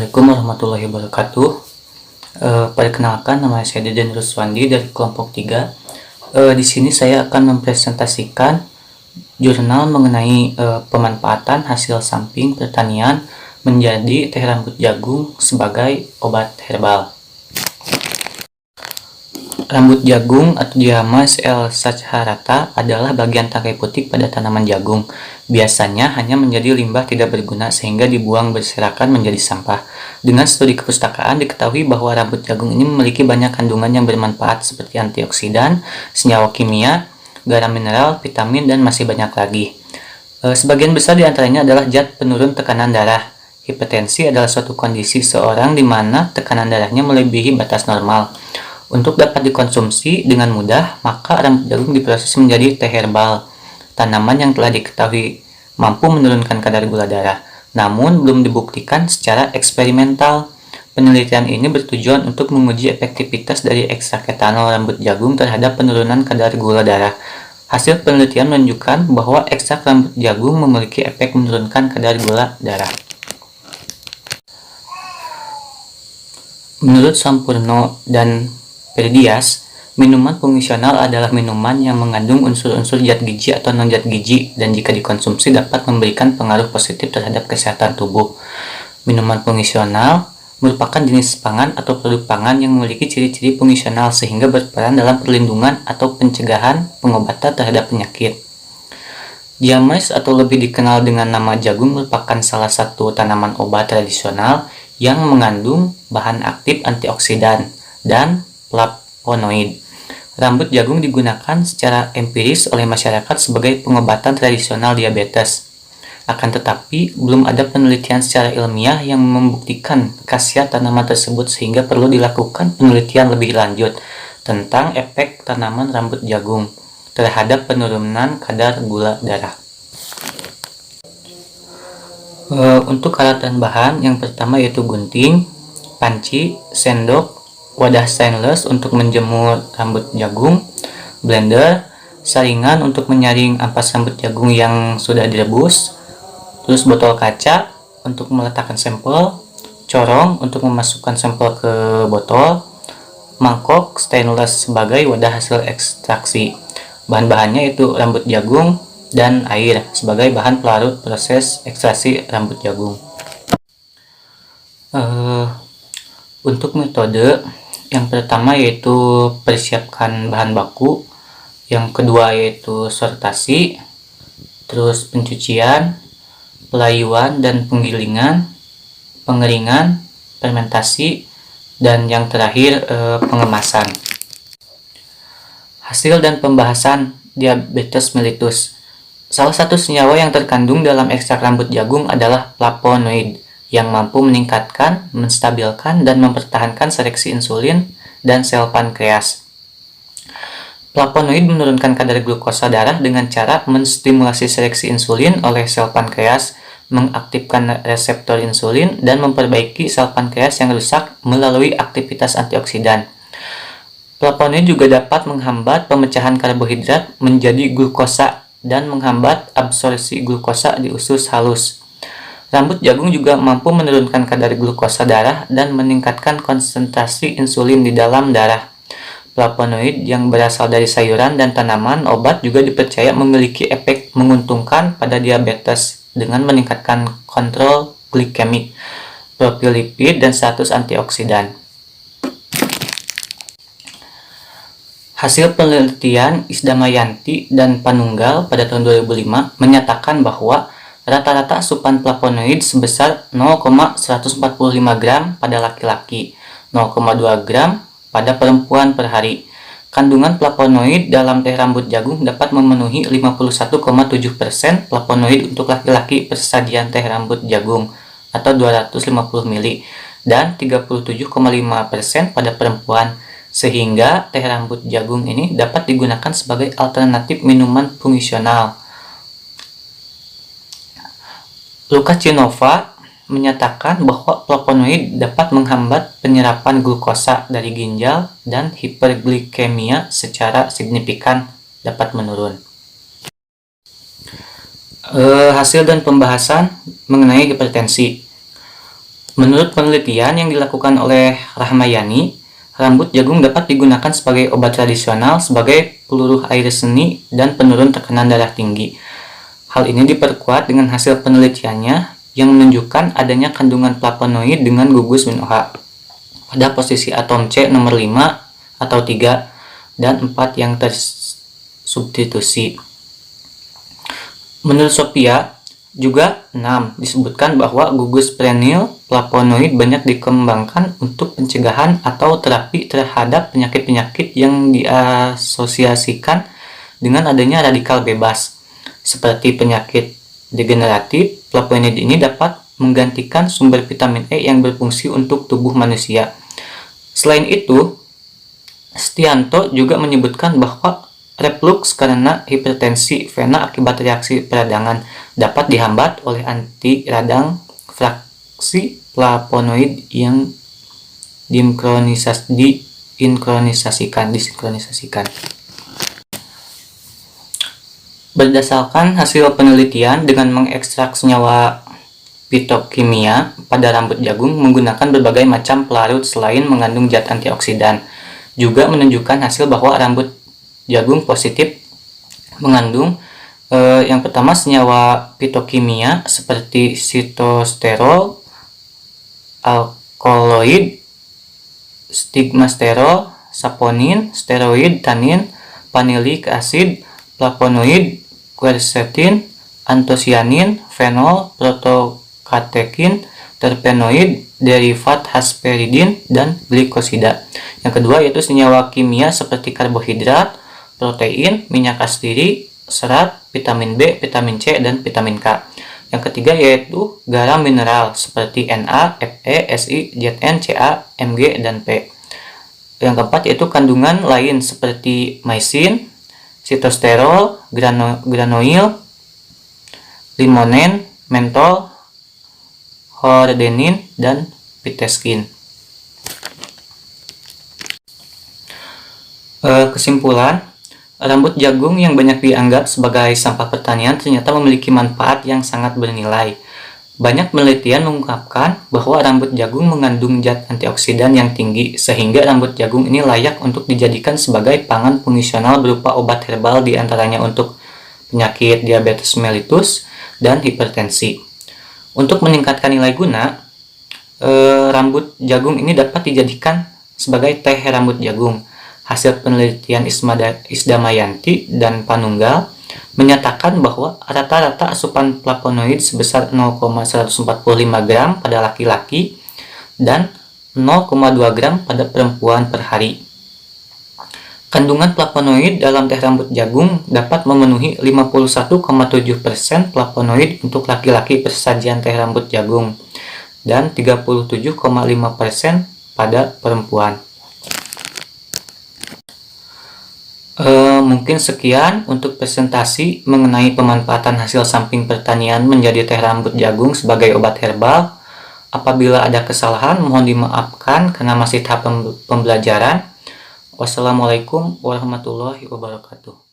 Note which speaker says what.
Speaker 1: Assalamualaikum warahmatullahi wabarakatuh. Perkenalkan, nama saya Deden Ruswandi dari kelompok 3. Di sini saya akan mempresentasikan jurnal mengenai pemanfaatan hasil samping pertanian menjadi teh rambut jagung sebagai obat herbal. Rambut jagung atau Diamas L. saccharata adalah bagian tangkai putih pada tanaman jagung. Biasanya hanya menjadi limbah tidak berguna sehingga dibuang berserakan menjadi sampah. Dengan studi kepustakaan diketahui bahwa rambut jagung ini memiliki banyak kandungan yang bermanfaat seperti antioksidan, senyawa kimia, garam mineral, vitamin, dan masih banyak lagi. Sebagian besar diantaranya adalah zat penurun tekanan darah. Hipertensi adalah suatu kondisi seorang di mana tekanan darahnya melebihi batas normal. Untuk dapat dikonsumsi dengan mudah, maka rambut jagung diproses menjadi teh herbal, tanaman yang telah diketahui mampu menurunkan kadar gula darah, namun belum dibuktikan secara eksperimental. Penelitian ini bertujuan untuk menguji efektivitas dari ekstrak etanol rambut jagung terhadap penurunan kadar gula darah. Hasil penelitian menunjukkan bahwa ekstrak rambut jagung memiliki efek menurunkan kadar gula darah. Menurut Sampurno dan Perdias, minuman fungsional adalah minuman yang mengandung unsur-unsur zat gizi atau non-zat gizi dan jika dikonsumsi dapat memberikan pengaruh positif terhadap kesehatan tubuh. Minuman fungsional merupakan jenis pangan atau produk pangan yang memiliki ciri-ciri fungsional sehingga berperan dalam perlindungan atau pencegahan pengobatan terhadap penyakit. Diamas atau lebih dikenal dengan nama jagung merupakan salah satu tanaman obat tradisional yang mengandung bahan aktif antioksidan dan flavonoid. Rambut jagung digunakan secara empiris oleh masyarakat sebagai pengobatan tradisional diabetes. Akan tetapi, belum ada penelitian secara ilmiah yang membuktikan khasiat tanaman tersebut sehingga perlu dilakukan penelitian lebih lanjut tentang efek tanaman rambut jagung terhadap penurunan kadar gula darah. Untuk alat dan bahan, yang pertama yaitu gunting, panci, sendok, wadah stainless untuk menjemur rambut jagung, blender, saringan untuk menyaring ampas rambut jagung yang sudah direbus, terus botol kaca untuk meletakkan sampel, corong untuk memasukkan sampel ke botol, mangkok stainless sebagai wadah hasil ekstraksi. Bahan-bahannya itu rambut jagung dan air sebagai bahan pelarut proses ekstraksi rambut jagung. Untuk metode, yang pertama yaitu persiapkan bahan baku, yang kedua yaitu sortasi, terus pencucian, pelayuan dan penggilingan, pengeringan, fermentasi, dan yang terakhir pengemasan. Hasil dan pembahasan diabetes mellitus. Salah satu senyawa yang terkandung dalam ekstrak rambut jagung adalah flavonoid yang mampu meningkatkan, menstabilkan, dan mempertahankan seleksi insulin dan sel pankreas. Flavonoid menurunkan kadar glukosa darah dengan cara menstimulasi seleksi insulin oleh sel pankreas, mengaktifkan reseptor insulin, dan memperbaiki sel pankreas yang rusak melalui aktivitas antioksidan. Flavonoid juga dapat menghambat pemecahan karbohidrat menjadi glukosa dan menghambat absorpsi glukosa di usus halus. Rambut jagung juga mampu menurunkan kadar glukosa darah dan meningkatkan konsentrasi insulin di dalam darah. Flavonoid yang berasal dari sayuran dan tanaman obat juga dipercaya memiliki efek menguntungkan pada diabetes dengan meningkatkan kontrol glikemik, profil lipid, dan status antioksidan. Hasil penelitian Isdamayanti dan Panunggal pada tahun 2005 menyatakan bahwa rata-rata asupan flavonoid sebesar 0,145 gram pada laki-laki, 0,2 gram pada perempuan per hari. Kandungan flavonoid dalam teh rambut jagung dapat memenuhi 51,7% flavonoid untuk laki-laki persajian teh rambut jagung atau 250 ml dan 37,5% pada perempuan, sehingga teh rambut jagung ini dapat digunakan sebagai alternatif minuman fungsional. Lukacinova menyatakan bahwa flavonoid dapat menghambat penyerapan glukosa dari ginjal dan hiperglikemia secara signifikan dapat menurun. Hasil dan pembahasan mengenai hipertensi. Menurut penelitian yang dilakukan oleh Rahmayani, rambut jagung dapat digunakan sebagai obat tradisional, sebagai peluruh air seni, dan penurun tekanan darah tinggi. Hal ini diperkuat dengan hasil penelitiannya yang menunjukkan adanya kandungan flavonoid dengan gugus min-OH pada posisi atom C nomor 5 atau 3 dan 4 yang tersubstitusi. Menurut Sophia, juga 6 disebutkan bahwa gugus prenyl flavonoid banyak dikembangkan untuk pencegahan atau terapi terhadap penyakit-penyakit yang diasosiasikan dengan adanya radikal bebas. Seperti penyakit degeneratif, flavonoid ini dapat menggantikan sumber vitamin E yang berfungsi untuk tubuh manusia. Selain itu, Stianto juga menyebutkan bahwa reflux karena hipertensi vena akibat reaksi peradangan dapat dihambat oleh anti radang fraksi flavonoid yang disinkronisasikan. Berdasarkan hasil penelitian dengan mengekstrak senyawa fitokimia pada rambut jagung menggunakan berbagai macam pelarut selain mengandung zat antioksidan, juga menunjukkan hasil bahwa rambut jagung positif mengandung yang pertama senyawa fitokimia seperti sitosterol, alkaloid, stigmasterol, saponin, steroid, tanin, vanillic acid, flavonoid, quercetin, antosianin, fenol, protokatekin, terpenoid, derivat hesperidin, dan glikosida. Yang kedua yaitu senyawa kimia seperti karbohidrat, protein, minyak astiri, serat, vitamin B, vitamin C, dan vitamin K. Yang ketiga yaitu garam mineral seperti Na, Fe, Si, Zn, Ca, Mg, dan P. Yang keempat yaitu kandungan lain seperti mycin, sitosterol, granoil, limonen, mentol, hordenin, dan piteskin. Kesimpulan, rambut jagung yang banyak dianggap sebagai sampah pertanian ternyata memiliki manfaat yang sangat bernilai. Banyak penelitian mengungkapkan bahwa rambut jagung mengandung zat antioksidan yang tinggi, sehingga rambut jagung ini layak untuk dijadikan sebagai pangan fungsional berupa obat herbal diantaranya untuk penyakit diabetes mellitus dan hipertensi. Untuk meningkatkan nilai guna, rambut jagung ini dapat dijadikan sebagai teh rambut jagung. Hasil penelitian Isdamayanti dan Panunggal menyatakan bahwa rata-rata asupan flavonoid sebesar 0,145 gram pada laki-laki dan 0,2 gram pada perempuan per hari. Kandungan flavonoid dalam teh rambut jagung dapat memenuhi 51,7% flavonoid untuk laki-laki persajian teh rambut jagung dan 37,5% pada perempuan. Mungkin sekian untuk presentasi mengenai pemanfaatan hasil samping pertanian menjadi teh rambut jagung sebagai obat herbal. Apabila ada kesalahan mohon dimaafkan karena masih tahap pembelajaran. Wassalamualaikum warahmatullahi wabarakatuh.